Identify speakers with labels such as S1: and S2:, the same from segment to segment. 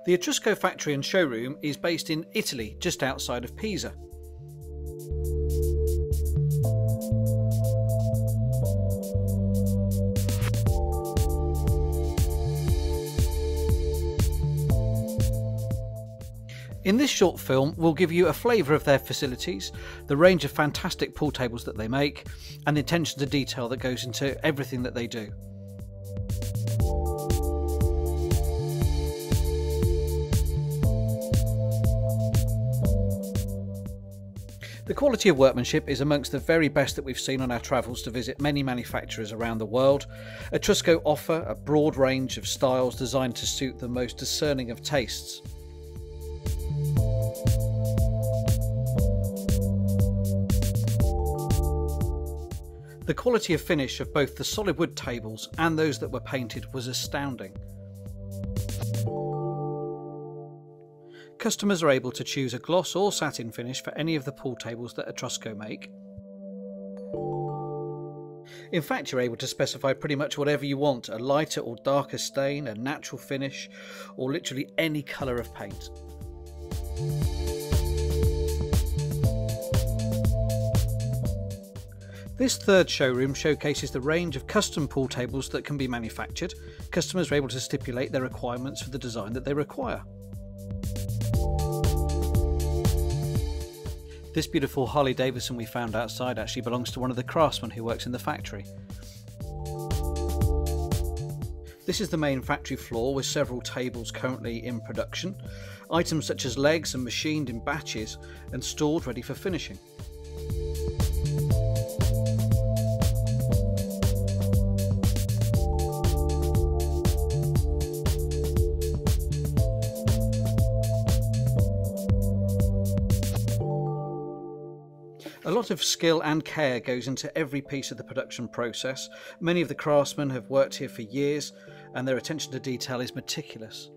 S1: The Etrusco factory and showroom is based in Italy, just outside of Pisa. In this short film, we'll give you a flavour of their facilities, the range of fantastic pool tables that they make, and the attention to detail that goes into everything that they do. The quality of workmanship is amongst the very best that we've seen on our travels to visit many manufacturers around the world. Etrusco offer a broad range of styles designed to suit the most discerning of tastes. The quality of finish of both the solid wood tables and those that were painted was astounding. Customers are able to choose a gloss or satin finish for any of the pool tables that Etrusco make. In fact, you're able to specify pretty much whatever you want, a lighter or darker stain, a natural finish, or literally any colour of paint. This third showroom showcases the range of custom pool tables that can be manufactured. Customers are able to stipulate their requirements for the design that they require. This beautiful Harley Davidson we found outside actually belongs to one of the craftsmen who works in the factory. This is the main factory floor with several tables currently in production. Items such as legs are machined in batches and stored ready for finishing. A lot of skill and care goes into every piece of the production process. Many of the craftsmen have worked here for years and their attention to detail is meticulous.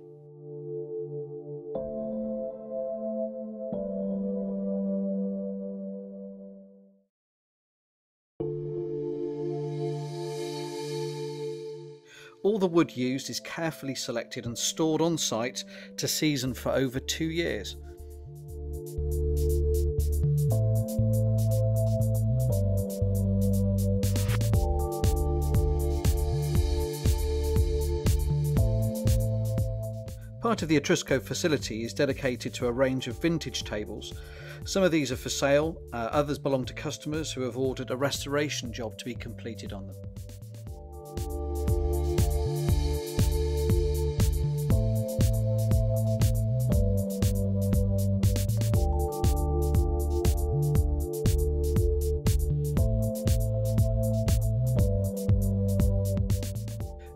S1: All the wood used is carefully selected and stored on site to season for over 2 years. Part of the Etrusco facility is dedicated to a range of vintage tables. Some of these are for sale, others belong to customers who have ordered a restoration job to be completed on them.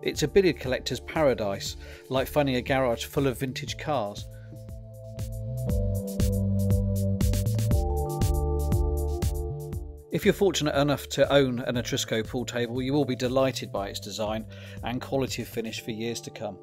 S1: It's a billiard collector's paradise, like finding a garage full of vintage cars. If you're fortunate enough to own an Etrusco pool table, you will be delighted by its design and quality of finish for years to come.